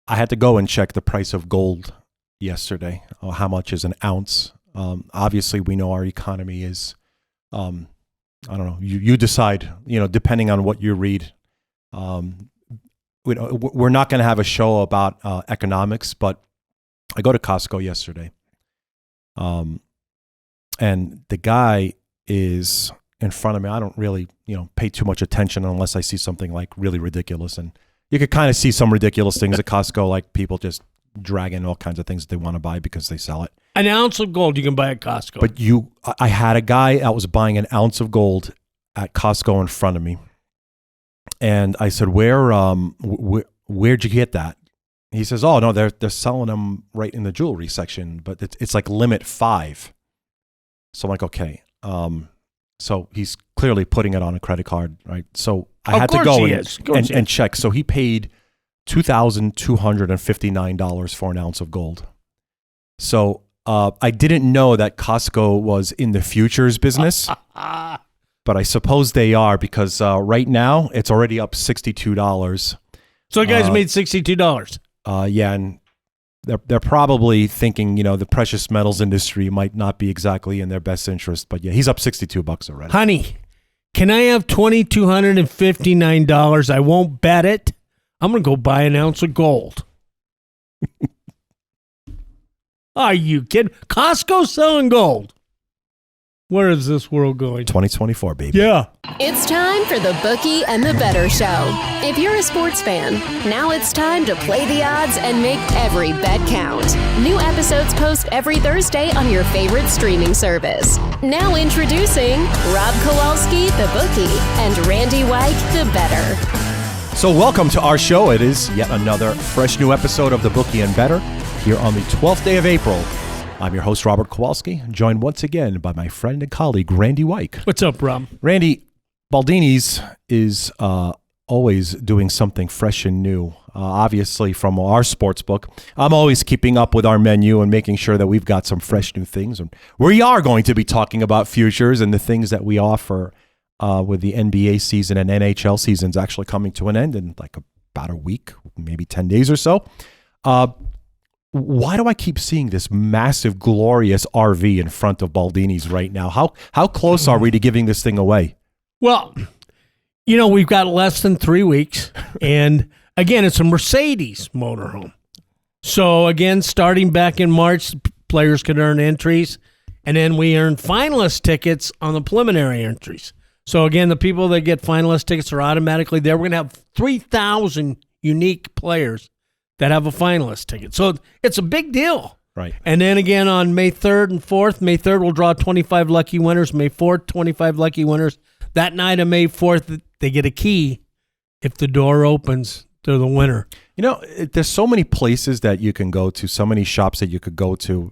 I had to go and check the price of gold yesterday. How much is an ounce? Obviously, we know our economy is, I don't know, you decide, depending on what you read. We're not going to have a show about economics, but I go to Costco yesterday. And the guy is in front of me. I don't really, pay too much attention unless I see something like really ridiculous. And you could kind of see some ridiculous things at Costco, like people just dragging all kinds of things that they want to buy because they sell it. An ounce of gold you can buy at Costco. But I had a guy that was buying an ounce of gold at Costco in front of me. And I said, where'd you get that? He says, oh, no, they're selling them right in the jewelry section, but it's like limit 5. So I'm like, okay. So he's clearly putting it on a credit card, right? So I had to go and check. So he paid $2,259 for an ounce of gold. So I didn't know that Costco was in the futures business, but I suppose they are because right now it's already up $62. So the guys made $62. Yeah, and they're probably thinking, the precious metals industry might not be exactly in their best interest, but yeah, he's up $62 already. Honey, can I have $2,259? I won't bet it. I'm going to go buy an ounce of gold. Are you kidding? Costco selling gold. Where is this world going? 2024, baby. Yeah. It's time for the Bookie and the Better Show. If you're a sports fan, now it's time to play the odds and make every bet count. New episodes post every Thursday on your favorite streaming service. Now introducing Rob Kowalski, the Bookie, and Randy White, the Better. So welcome to our show. It is yet another fresh new episode of the Bookie and Better here on the 12th day of April. I'm your host, Robert Kowalski, joined once again by my friend and colleague, Randy White. What's up, Rob? Randy, Baldini's is always doing something fresh and new. Obviously, from our sports book, I'm always keeping up with our menu and making sure that we've got some fresh new things. And we are going to be talking about futures and the things that we offer with the NBA season and NHL seasons actually coming to an end in like about a week, maybe 10 days or so. Why do I keep seeing this massive, glorious RV in front of Baldini's right now? How close are we to giving this thing away? Well, we've got less than 3 weeks. And again, it's a Mercedes motorhome. So again, starting back in March, players could earn entries. And then we earn finalist tickets on the preliminary entries. So again, the people that get finalist tickets are automatically there. We're going to have 3,000 unique players that have a finalist ticket. So it's a big deal. Right. And then again on May 3rd and 4th, May 3rd we'll draw 25 lucky winners. May 4th, 25 lucky winners. That night of May 4th, they get a key. If the door opens, they're the winner. There's so many places that you can go to, so many shops that you could go to,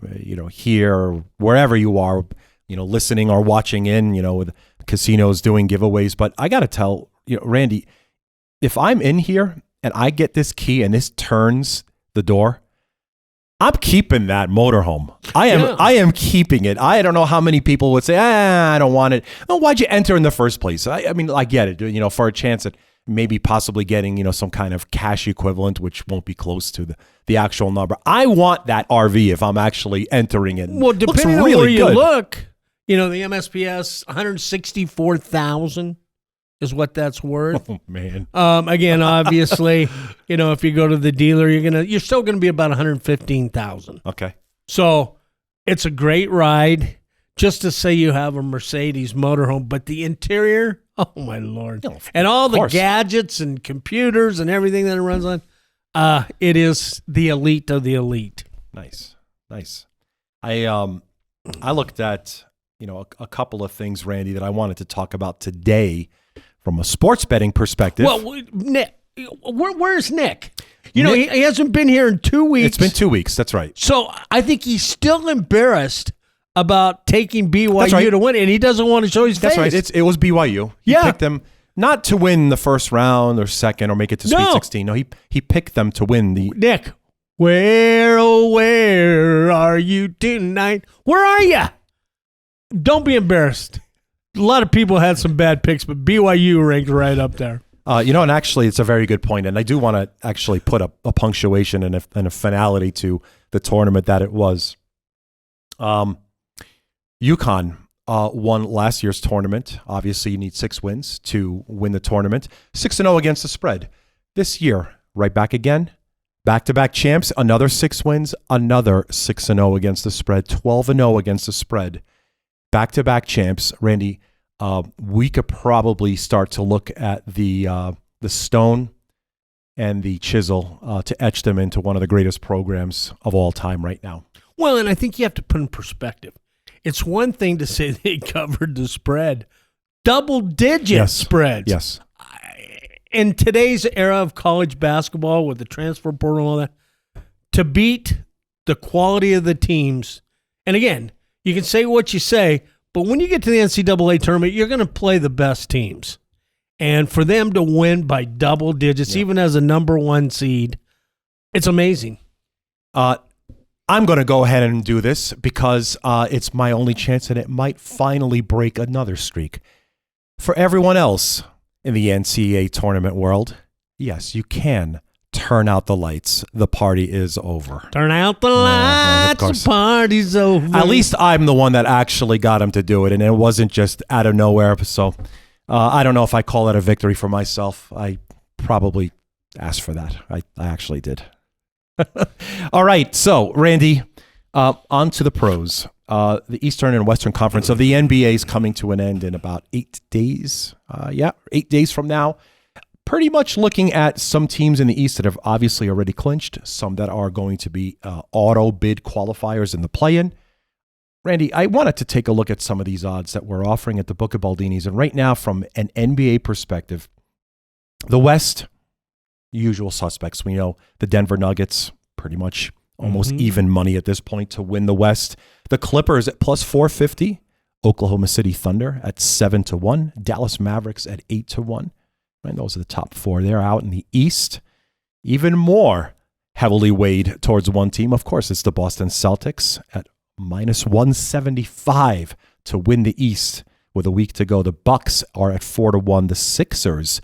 here or wherever you are, listening or watching in, with casinos doing giveaways. But I got to tell, Randy, if I'm in here and I get this key and this turns the door, I'm keeping that motorhome. I am keeping it. I don't know how many people would say, I don't want it. Well, why'd you enter in the first place? I mean, I get it, for a chance at maybe possibly getting, some kind of cash equivalent, which won't be close to the actual number. I want that RV if I'm actually entering it. Well, depending on where you look, the MSPS, $164,000. Is what that's worth. Oh man! Again, obviously, if you go to the dealer, you're still gonna be about $115,000. Okay. So it's a great ride. Just to say you have a Mercedes motorhome, but the interior, oh my Lord, and all the gadgets and computers and everything that it runs on, it is the elite of the elite. Nice. I looked at a couple of things, Randy, that I wanted to talk about today. From a sports betting perspective. Well, Nick, where's Nick? Nick, he hasn't been here in 2 weeks. It's been 2 weeks. That's right. So I think he's still embarrassed about taking BYU to win, and he doesn't want to show his face. That's right. It was BYU. He picked them not to win the first round or second or make it to Sweet 16. No, he picked them to win the. Nick, where are you tonight? Where are you? Don't be embarrassed. A lot of people had some bad picks, but BYU ranked right up there. And actually, it's a very good point, and I do want to actually put a punctuation and a finality to the tournament that it was. UConn won last year's tournament. Obviously, you need 6 wins to win the tournament. 6-0 against the spread. This year, right back again. Back-to-back champs, another 6 wins, another 6-0 against the spread, 12-0 against the spread. Back-to-back champs, Randy. We could probably start to look at the stone and the chisel to etch them into one of the greatest programs of all time right now. Well, and I think you have to put in perspective. It's one thing to say they covered the spread, double-digit spreads. Yes. In today's era of college basketball with the transfer portal and all that, to beat the quality of the teams, and again, you can say what you say, but when you get to the NCAA tournament, you're going to play the best teams. And for them to win by double digits, even as a number 1 seed, it's amazing. I'm going to go ahead and do this because it's my only chance, and it might finally break another streak. For everyone else in the NCAA tournament world, yes, you can turn out the lights. The party is over. Turn out the lights, the party's over. At least I'm the one that actually got him to do it, and it wasn't just out of nowhere. So I don't know if I call it a victory for myself. I probably asked for that. I actually did. All right, so Randy, on to the pros. The Eastern and Western Conference of the NBA is coming to an end in about 8 days. 8 days from now. Pretty much looking at some teams in the East that have obviously already clinched, some that are going to be auto bid qualifiers in the play-in. Randy, I wanted to take a look at some of these odds that we're offering at the Book of Baldini's. And right now, from an NBA perspective, the West, usual suspects. We know the Denver Nuggets, pretty much almost even money at this point to win the West. The Clippers at plus 450. Oklahoma City Thunder at 7-1. Dallas Mavericks at 8-1. And those are the top 4 there. Out in the East, even more heavily weighed towards one team. Of course, it's the Boston Celtics at minus 175 to win the East with a week to go. The Bucks are at 4-1. The Sixers,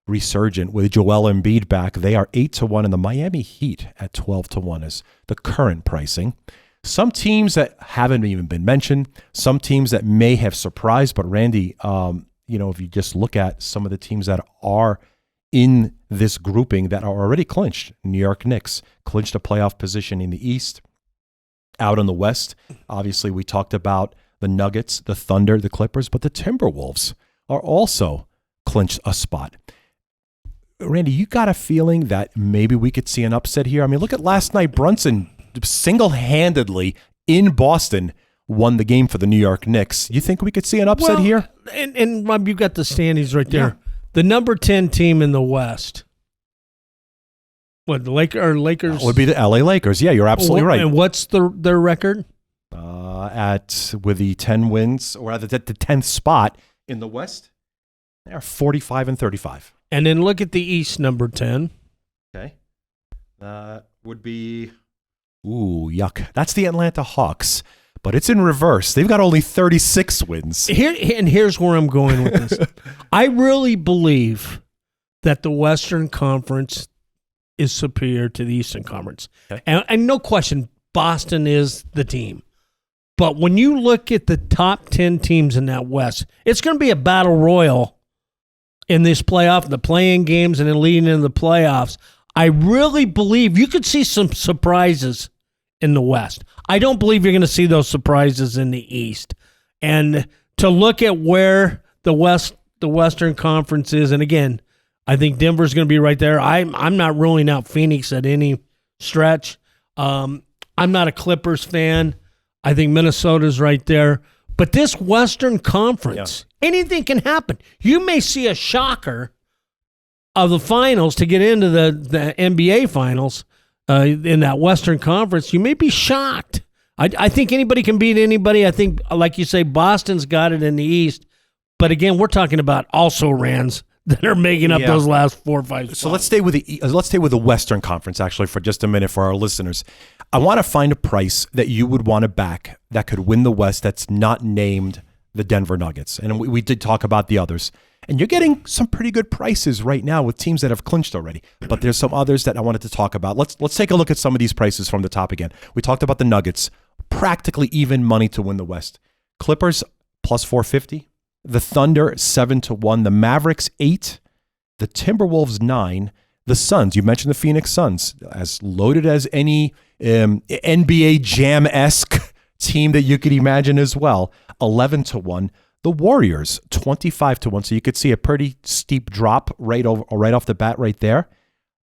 resurgent with Joel Embiid back, they are 8-1, and the Miami Heat at 12-1 is the current pricing. Some teams that haven't even been mentioned, some teams that may have surprised, but Randy, if you just look at some of the teams that are in this grouping that are already clinched, New York Knicks clinched a playoff position in the East. Out in the West, obviously we talked about the Nuggets, the Thunder, the Clippers, but the Timberwolves are also clinched a spot. Randy, you got a feeling that maybe we could see an upset here? I mean, look at last night. Brunson single-handedly in Boston won the game for the New York Knicks. You think we could see an upset here? And Rob, you've got the standings right there. Yeah. The number 10 team in the West. What, the Lakers? Would be the LA Lakers. Yeah, you're absolutely right. And what's their record? With the 10 wins, or rather at the 10th spot in the West, they're 45-35. And then look at the East, number 10. Okay. Would be, yuck. That's the Atlanta Hawks, but it's in reverse. They've got only 36 wins. Here's where I'm going with this. I really believe that the Western Conference is superior to the Eastern Conference. Okay. And no question, Boston is the team. But when you look at the top 10 teams in that West, it's going to be a battle royal in this playoff, the play-in games, and then leading into the playoffs. I really believe you could see some surprises in the West. I don't believe you're going to see those surprises in the East. And to look at where the Western Conference is, and again, I think Denver's going to be right there. I'm not ruling out Phoenix at any stretch. I'm not a Clippers fan. I think Minnesota's right there. But this Western Conference, anything can happen. You may see a shocker of the finals to get into the NBA finals in that Western Conference. You may be shocked. I think anybody can beat anybody. I think, like you say, Boston's got it in the East. But again, we're talking about also-rans that are making up those last 4 or 5 spots. So let's stay with the Western Conference actually for just a minute for our listeners. I want to find a price that you would want to back that could win the West that's not named the Denver Nuggets. And we did talk about the others. And you're getting some pretty good prices right now with teams that have clinched already. But there's some others that I wanted to talk about. Let's take a look at some of these prices from the top again. We talked about the Nuggets, practically even money to win the West. Clippers plus 450. The Thunder 7-1. The Mavericks 8. The Timberwolves 9. The Suns, you mentioned the Phoenix Suns, as loaded as any NBA Jam-esque team that you could imagine as well. 11-1. The Warriors 25-1. So you could see a pretty steep drop right off the bat right there.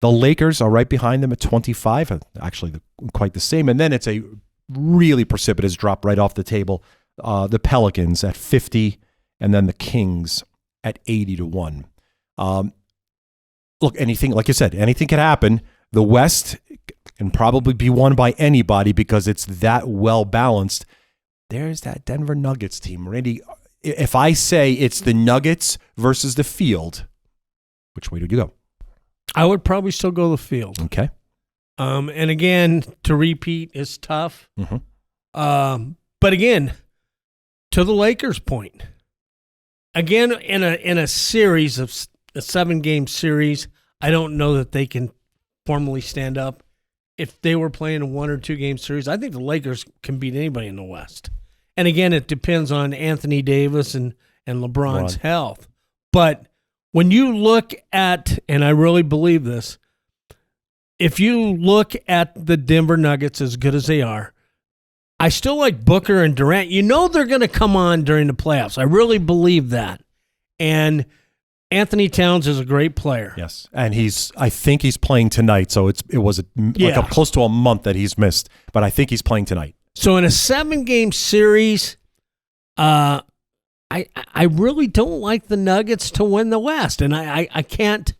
The Lakers are right behind them at 25. Actually, quite the same. And then it's a really precipitous drop right off the table. The Pelicans at 50, and then the Kings at 80-1. Look, anything, like you said, anything could happen. The West can probably be won by anybody because it's that well balanced. There's that Denver Nuggets team. Randy, if I say it's the Nuggets versus the field, which way do you go? I would probably still go the field. Okay. And again, to repeat is tough. Mm-hmm. But again, to the Lakers' point, again, in a series of a 7-game series, I don't know that they can formally stand up. If they were playing a 1 or 2 game series, I think the Lakers can beat anybody in the West. And again, it depends on Anthony Davis and LeBron's health. But when you look at, and I really believe this, if you look at the Denver Nuggets as good as they are, I still like Booker and Durant. You know they're going to come on during the playoffs. I really believe that. And Anthony Towns is a great player. Yes, and I think he's playing tonight. So it was close to a month that he's missed, but I think he's playing tonight. So in a 7-game series, I really don't like the Nuggets to win the West, and I can't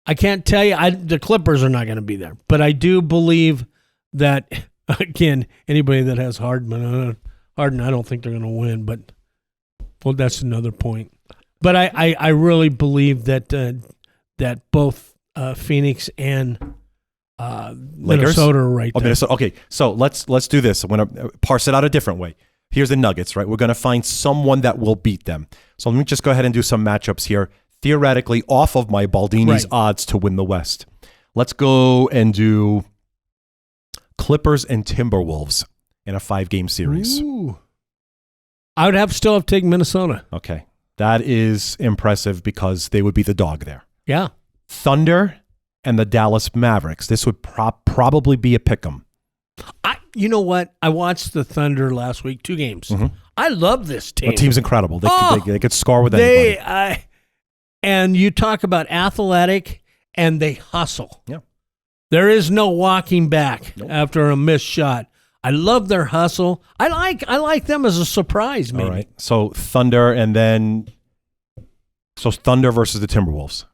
tell you the Clippers are not going to be there, but I do believe that again anybody that has Harden, I don't think they're going to win, but well, that's another point. But I really believe that that both Phoenix and Minnesota are right there. Minnesota. Okay, so let's do this. I'm going to parse it out a different way. Here's the Nuggets, right? We're going to find someone that will beat them. So let me just go ahead and do some matchups here, theoretically off of my Baldini's odds to win the West. Let's go and do Clippers and Timberwolves in a 5-game series. Ooh. I would still have to take Minnesota. Okay. That is impressive because they would be the dog there. Yeah. Thunder and the Dallas Mavericks. This would probably be a pick'em. You know what? I watched the Thunder last week, 2 games. Mm-hmm. I love this team. The team's incredible. They could score with anybody. And you talk about athletic, and they hustle. Yeah. There is no walking back after a missed shot. I love their hustle. I like them as a surprise, maybe. All right. So Thunder Thunder versus the Timberwolves.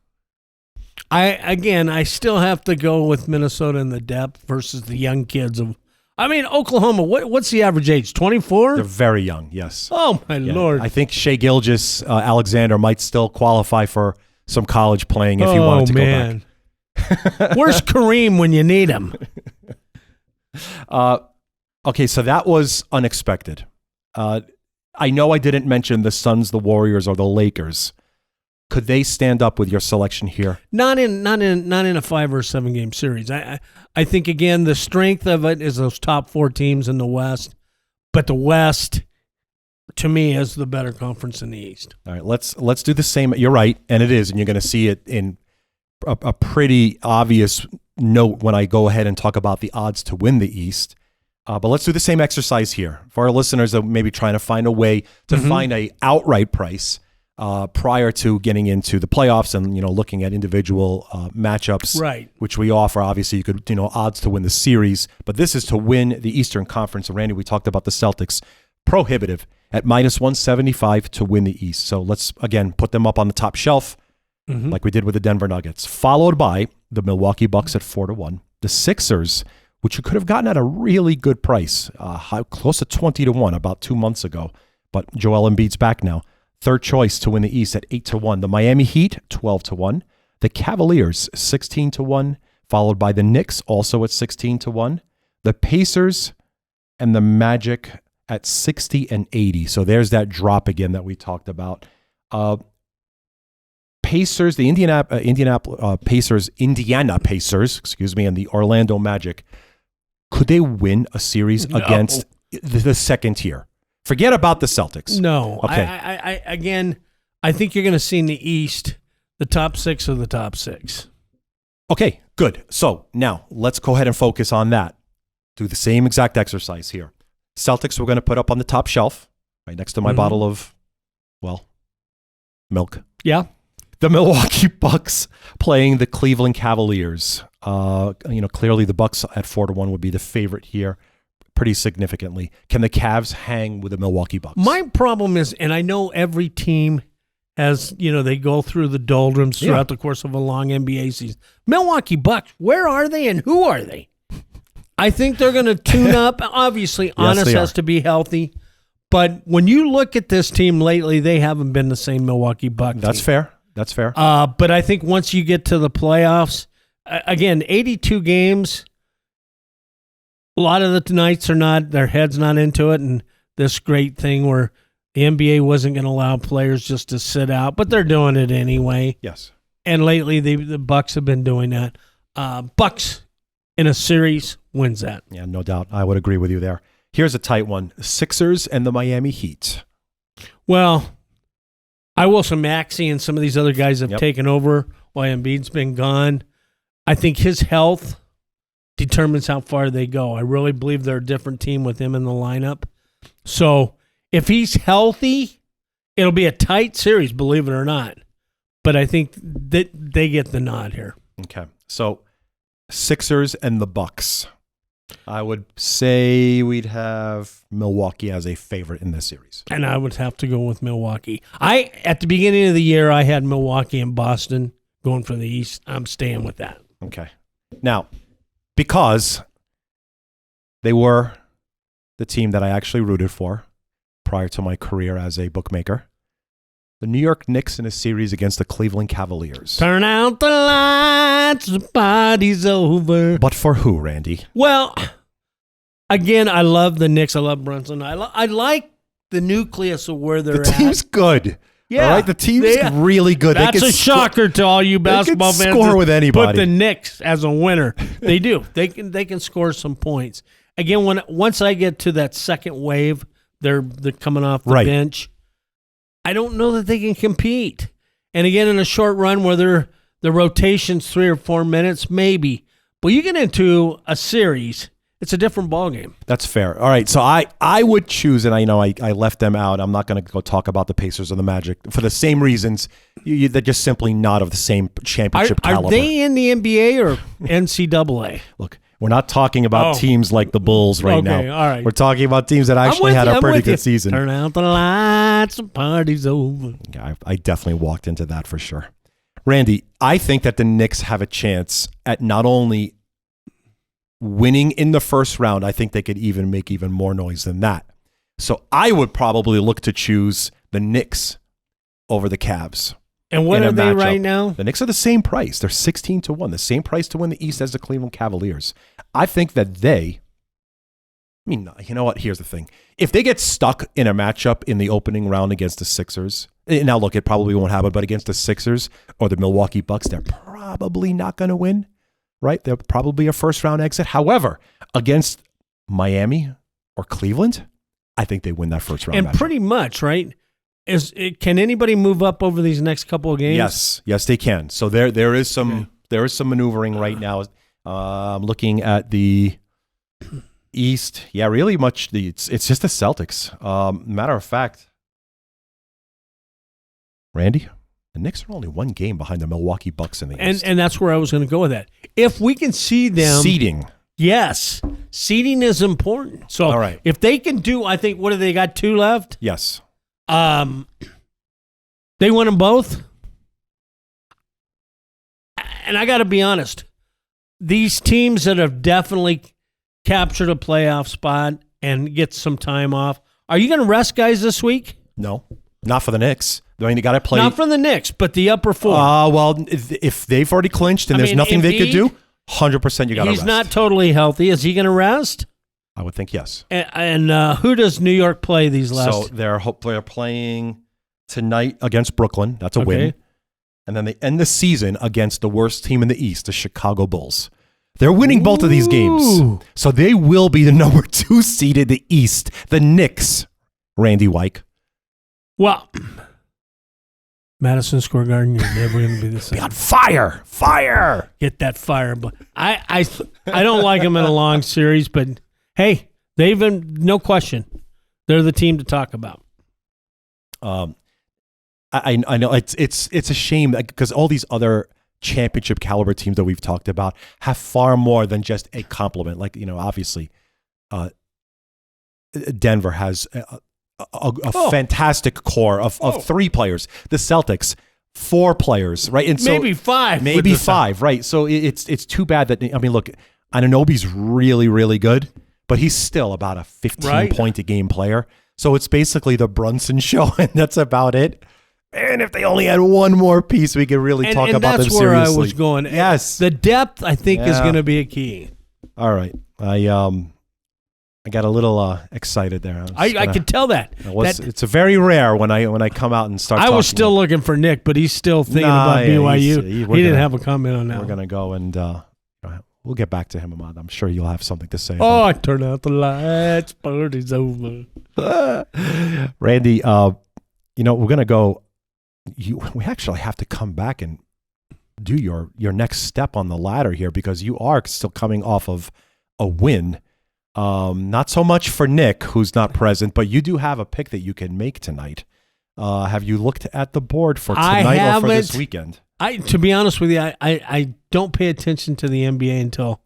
I still have to go with Minnesota in the depth versus the young kids of Oklahoma. What's the average age? 24? They're very young, yes. Oh my Lord. I think Shai Gilgeous-Alexander might still qualify for some college playing if he wanted to go back. Where's Kareem when you need him? Okay, so that was unexpected. I know I didn't mention the Suns, the Warriors, or the Lakers. Could they stand up with your selection here? Not in a 5 or 7 game series. I think again the strength of it is those top 4 teams in the West, but the West to me is the better conference in the East. All right, let's do the same. You're right, and it is, and you're going to see it in a pretty obvious note when I go ahead and talk about the odds to win the East. But let's do the same exercise here for our listeners that may be trying to find a way to find a outright price prior to getting into the playoffs and looking at individual matchups, right? Which we offer. Obviously, you could odds to win the series, but this is to win the Eastern Conference. And Randy, we talked about the Celtics, prohibitive at -175 to win the East. So let's again put them up on the top shelf, like we did with the Denver Nuggets, followed by the Milwaukee Bucks at 4-1, the Sixers, which you could have gotten at a really good price, close to 20-1 about 2 months ago. But Joel Embiid's back now. Third choice to win the East at 8-1. The Miami Heat, 12-1. The Cavaliers, 16-1, followed by the Knicks, also at 16-1. The Pacers and the Magic at 60 and 80. So there's that drop again that we talked about. Pacers, the Indiana Pacers, and the Orlando Magic, could they win a series against the second tier? Forget about the Celtics. No. Okay. I think you're going to see in the East the top 6 of the top 6. Okay, good. So now let's go ahead and focus on that. Do the same exact exercise here. Celtics we're going to put up on the top shelf, right next to my bottle of, milk. Yeah. The Milwaukee Bucks playing the Cleveland Cavaliers. Clearly the Bucks at 4-1 would be the favorite here pretty significantly. Can the Cavs hang with the Milwaukee Bucks? My problem is, and I know every team has, they go through the doldrums throughout the course of a long NBA season. Milwaukee Bucks, where are they and who are they? I think they're going to tune up. Obviously, Giannis has to be healthy. But when you look at this team lately, they haven't been the same Milwaukee Bucks. That's fair. That's fair. But I think once you get to the playoffs, again, 82 games, a lot of the nights their head's not into it, and this great thing where the NBA wasn't going to allow players just to sit out, but they're doing it anyway. Yes. And lately, the Bucks have been doing that. Bucks in a series wins that. Yeah, no doubt. I would agree with you there. Here's a tight one. Sixers and the Miami Heat. Well, I will say Maxey and some of these other guys have taken over while Embiid's been gone. I think his health determines how far they go. I really believe they're a different team with him in the lineup. So if he's healthy, it'll be a tight series, believe it or not. But I think that they get the nod here. Okay. So Sixers and the Bucks. I would say we'd have Milwaukee as a favorite in this series. And I would have to go with Milwaukee. At the beginning of the year, I had Milwaukee and Boston going for the East. I'm staying with that. Okay. Now, because they were the team that I actually rooted for prior to my career as a bookmaker, the New York Knicks in a series against the Cleveland Cavaliers. Turn out the lights, the party's over. But for who, Randy? Well, again, I love the Knicks. I love Brunson. I like the nucleus of where they're at. The team's good. Yeah. All right? The team's really good. That's a shocker to all you basketball fans. They can score with anybody. Put the Knicks as a winner. They do. They can score some points. Again, once I get to that second wave, they're coming off the bench. I don't know that they can compete. And again, in a short run where the rotation's 3 or 4 minutes, maybe. But you get into a series, it's a different ballgame. That's fair. All right, so I would choose, and I know I left them out. I'm not going to go talk about the Pacers or the Magic for the same reasons. They're just simply not of the same championship caliber. Are they in the NBA or NCAA? Look, we're not talking about teams like the Bulls right now. All right. We're talking about teams that actually had a pretty good season. Turn out the lights, the party's over. I definitely walked into that for sure. Randy, I think that the Knicks have a chance at not only winning in the first round, I think they could even make even more noise than that. So I would probably look to choose the Knicks over the Cavs. And what are they right now? The Knicks are the same price. They're 16-1, the same price to win the East as the Cleveland Cavaliers. I think that you know what? Here's the thing. If they get stuck in a matchup in the opening round against the Sixers, now look, it probably won't happen, but against the Sixers or the Milwaukee Bucks, they're probably not going to win, right? They're probably a first-round exit. However, against Miami or Cleveland, I think they win that first-round matchup. And pretty much, right? Can anybody move up over these next couple of games? Yes, they can. So there is some maneuvering right now. I'm looking at the East. Yeah, really much. It's just the Celtics. Matter of fact, Randy, the Knicks are only one game behind the Milwaukee Bucks in the East. And that's where I was going to go with that. If we can see them seeding. Yes, seeding is important. So all right. If they can do, I think, what do they got, 2 left? Yes. They won them both. And I got to be honest, these teams that have definitely captured a playoff spot and get some time off, are you going to rest guys this week? No, not for the Knicks. I mean, you got to play. Not for the Knicks, but the upper 4. Well, if they've already clinched and there's nothing they could do, 100% you got to rest. He's not totally healthy. Is he going to rest? I would think yes. And who does New York play these last? So they're playing tonight against Brooklyn. That's a win. and then they end the season against the worst team in the East, the Chicago Bulls. They're winning both of these games. So they will be the number 2 seed in the East. The Knicks, Randy Wyke. Well, Madison Square Garden, you're never going to be the same. Be on fire. Fire. Get that fire. But I don't like them in a long series, but hey, they've been, no question, they're the team to talk about. I know it's a shame because all these other championship caliber teams that we've talked about have far more than just a compliment. Like, obviously, Denver has a fantastic core of 3 players. The Celtics, 4 players, right? And so maybe 5. Maybe 5, right? So it's too bad that, look, Anunoby's really, really good, but he's still about a 15-point-a-game player. So it's basically the Brunson show, and that's about it. And if they only had one more piece, we could really talk about them seriously. That's where I was going. Yes. The depth, I think, is going to be a key. All right. I got a little excited there. I could tell that. It's a very rare when I come out and start talking. I was still looking for Nick, but he's still thinking about BYU. He didn't have a comment on that. We're going to go and we'll get back to him, Ahmad. I'm sure you'll have something to say. Oh, I turn out the lights. Party's over. Randy, we're going to go. We actually have to come back and do your next step on the ladder here because you are still coming off of a win. Not so much for Nick, who's not present, but you do have a pick that you can make tonight. Have you looked at the board for tonight or for this weekend? To be honest with you, I don't pay attention to the NBA until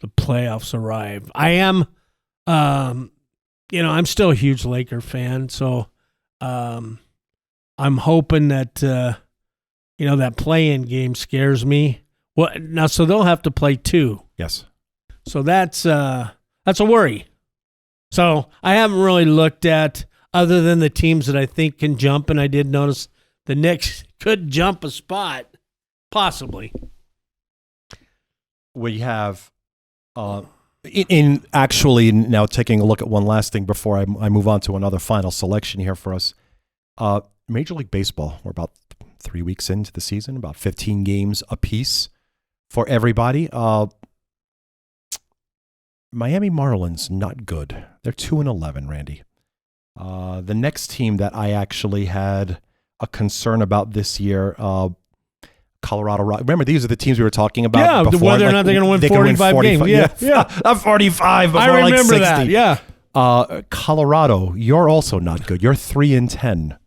the playoffs arrive. I am, I'm still a huge Laker fan, so I'm hoping that that play-in game scares me. Well, now so they'll have to play 2. Yes. So that's a worry. So I haven't really looked at other than the teams that I think can jump, and I did notice the Knicks could jump a spot, possibly. We have, in actually now taking a look at one last thing before I move on to another final selection here for us. Major League Baseball, we're about 3 weeks into the season, about 15 games apiece for everybody. Miami Marlins, not good. They're 2-11, Randy. The next team that I actually had a concern about this year, Colorado Rock. Remember, these are the teams we were talking about before. Whether or not they're going to win 45 games. Yeah. Not 45, but I more remember like 60. that, yeah. Colorado, you're also not good. You're 3-10.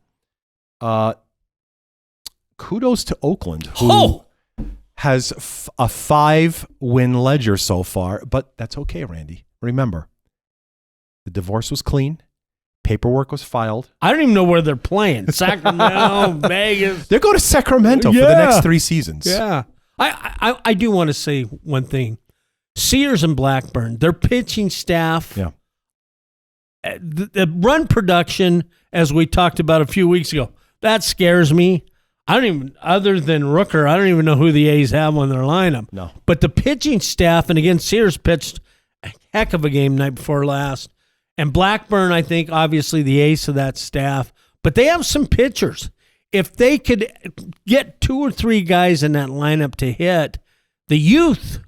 Kudos to Oakland, who has a 5-win ledger so far, but that's okay, Randy. Remember, the divorce was clean. Paperwork was filed. I don't even know where they're playing. Sacramento, Vegas. They're going to Sacramento for the next 3 seasons. Yeah. I do want to say one thing. Sears and Blackburn, their pitching staff, the run production, as we talked about a few weeks ago, that scares me. Other than Rooker, I don't even know who the A's have on their lineup. No. But the pitching staff, and again, Sears pitched a heck of a game night before last. And Blackburn, I think, obviously the ace of that staff. But they have some pitchers. If they could get 2 or 3 guys in that lineup to hit, the youth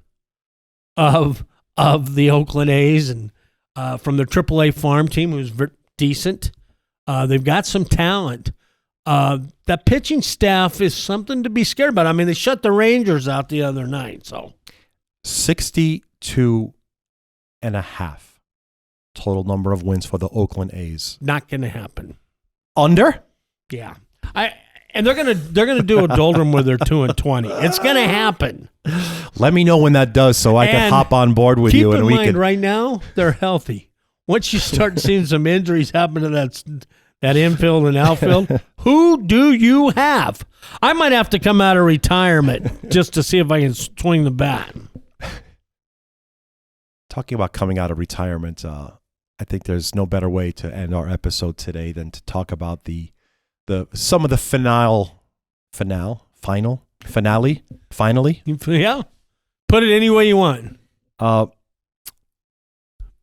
of the Oakland A's and from their AAA farm team, who's decent, they've got some talent. That pitching staff is something to be scared about. I mean, they shut the Rangers out the other night. So 62.5 total number of wins for the Oakland A's. Not going to happen. Under? Yeah. And they're gonna do a doldrum where they're 2-20. It's gonna happen. Let me know when that does, so I can hop on board with you, and we can. Keep in mind, right now they're healthy. Once you start seeing some injuries happen to that infield and outfield, who do you have? I might have to come out of retirement just to see if I can swing the bat. Talking about coming out of retirement, I think there's no better way to end our episode today than to talk about some of the finale. Yeah. Put it any way you want.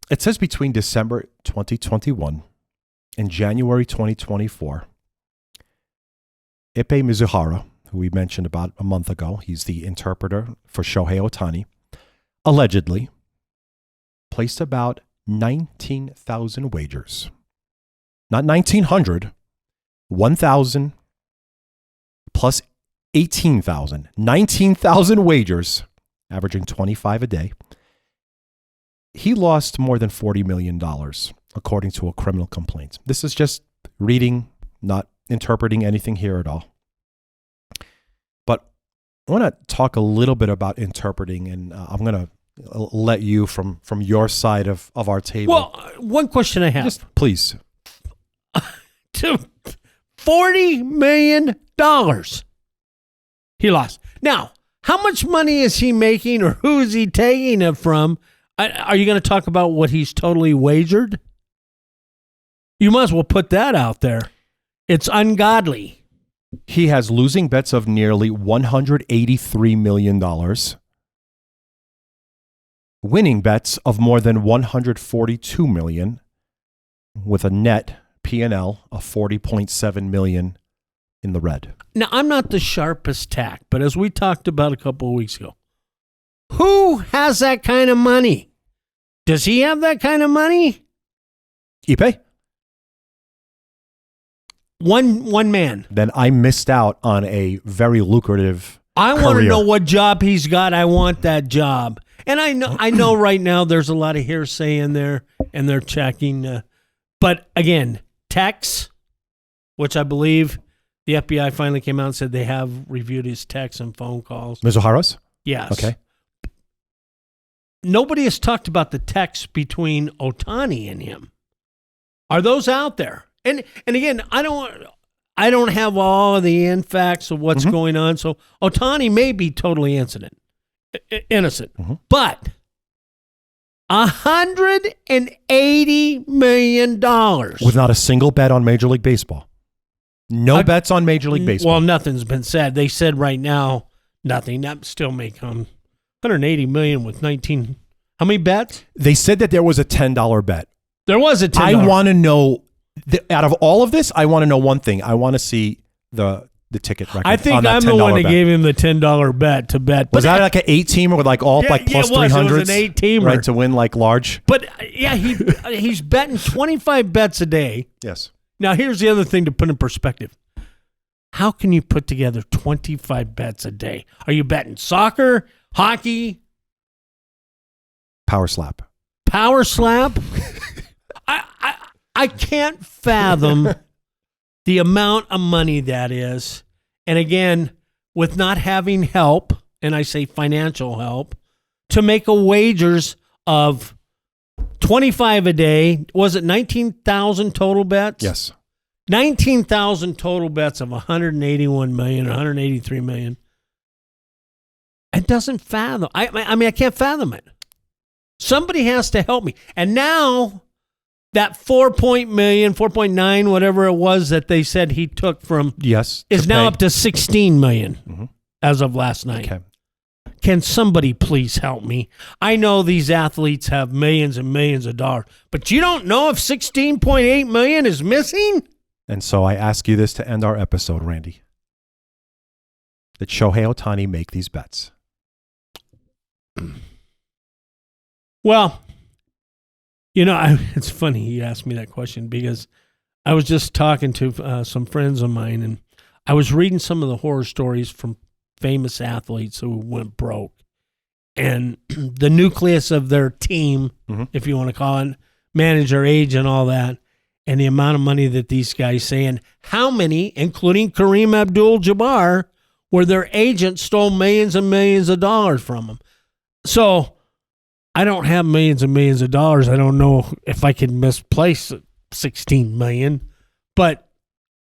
It says between December 2021 and January 2024, Ippei Mizuhara, who we mentioned about a month ago, he's the interpreter for Shohei Ohtani, allegedly placed about 19,000 wagers. Not 1,900, 1,000 plus 18,000. 19,000 wagers, averaging 25 a day. He lost more than $40 million, according to a criminal complaint. This is just reading, not interpreting anything here at all. But I want to talk a little bit about interpreting, and I'm going to let you from your side of our table. Well, one question I have. Just please. To $40 million he lost. Now, how much money is he making, or who is he taking it from? Are you going to talk about what he's totally wagered? You might as well put that out there. It's ungodly. He has losing bets of nearly $183 million. Winning bets of more than $142 million, with a net P&L of $40.7 million in the red. Now, I'm not the sharpest tack, but as we talked about a couple of weeks ago, who has that kind of money? Does he have that kind of money? Ipe? One man. Then I missed out on a very lucrative I want to career. know what job he's got. I want that job. And I know right now there's a lot of hearsay in there, and they're checking. But again, texts, which I believe the FBI finally came out and said they have reviewed his texts and phone calls. Mizuhara's? Yes. Okay. Nobody has talked about the texts between Ohtani and him. Are those out there? And again, I don't have all of the facts of what's going on. So Ohtani may be totally innocent. But $180 million With not a single bet on Major League Baseball. No bets on Major League Baseball. Well, nothing's been said. They said right now nothing. That still may come. $180 million with 19. How many bets? They said that there was a $10 bet. There was a $10. I want to know, out of all of this, I want to know one thing. I want to see the ticket record. I think on that I'm the one that bet. gave him the $10 bet to bet. Was that like an 8-teamer with like all Yeah, like plus it was. 300s? It was an 8-teamer. Right, to win like large? But yeah, he's betting 25 bets a day. Yes. Now, here's the other thing to put in perspective. How can you put together 25 bets a day? Are you betting soccer, hockey, Power slap. power slap? I can't fathom the amount of money that is. And again, with not having help, and I say financial help, to make a wagers of 25 a day, was it 19,000 total bets? Yes. 19,000 total bets of 181 million, 183 million. It doesn't fathom. I mean, I can't fathom it. Somebody has to help me. And now that 4.9, whatever it was that they said he took from, Yes. is now pay. up to 16 million as of last night. Okay. Can somebody please help me? I know these athletes have millions and millions of dollars, but you don't know if 16.8 million is missing? And so I ask you this to end our episode, Randy. Did Shohei Ohtani make these bets? Well, you know, it's funny you asked me that question because I was just talking to some friends of mine, and I was reading some of the horror stories from famous athletes who went broke. And the nucleus of their team, if you want to call it, manager, agent, all that, and the amount of money that these guys saying, how many, including Kareem Abdul-Jabbar, where their agent stole millions and millions of dollars from them. So I don't have millions and millions of dollars. I don't know if I can misplace 16 million, but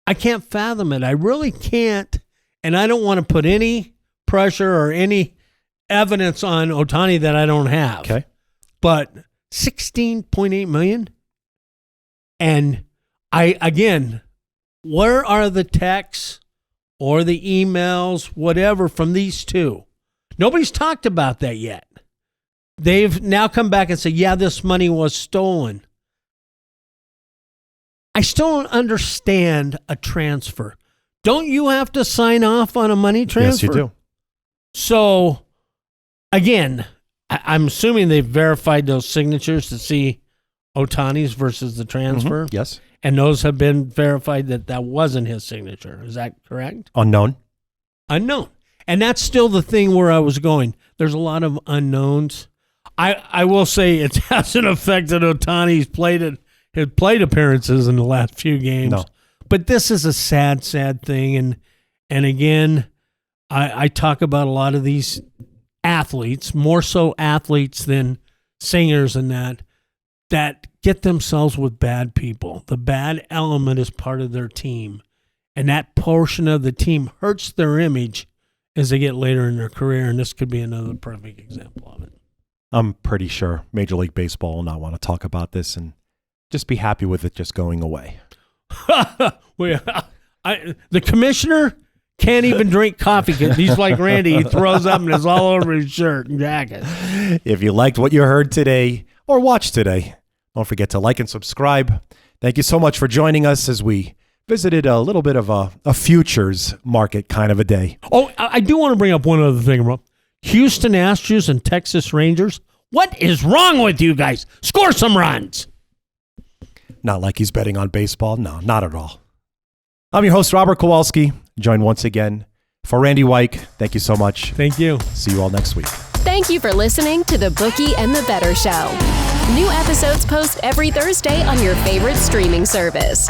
I can't fathom it. I really can't. And I don't want to put any pressure or any evidence on Ohtani that I don't have. Okay. But 16.8 million. And again, where are the texts or the emails, whatever, from these two? Nobody's talked about that yet. They've now come back and said, yeah, this money was stolen. I still don't understand a transfer. don't you have to sign off on a money transfer? Yes, you do. So, again, I'm assuming they've verified those signatures to see Ohtani's versus the transfer. Mm-hmm. Yes. And those have been verified that wasn't his signature. Is that correct? Unknown. Unknown. And that's still the thing where I was going. There's a lot of unknowns. I will say it hasn't affected Ohtani's plate appearances in the last few games. No. But this is a sad, sad thing. And again, I talk about a lot of these athletes, more so athletes than singers and that get themselves with bad people. The bad element is part of their team. And that portion of the team hurts their image as they get later in their career. And this could be another perfect example of it. I'm pretty sure Major League Baseball will not want to talk about this and just be happy with it just going away. The commissioner can't even drink coffee because he's like Randy. He throws up and it's all over his shirt and jacket. If you liked what you heard today or watched today, don't forget to like and subscribe. Thank you so much for joining us as we visited a little bit of a futures market kind of a day. Oh, I do want to bring up one other thing, Rob. Houston Astros and Texas Rangers. What is wrong with you guys? Score some runs. Not like he's betting on baseball. No, not at all. I'm your host, Robert Kowalski, joined once again for Randy Wyke. Thank you so much. Thank you. See you all next week. Thank you for listening to the Bookie and the Better Show. New episodes post every Thursday on your favorite streaming service.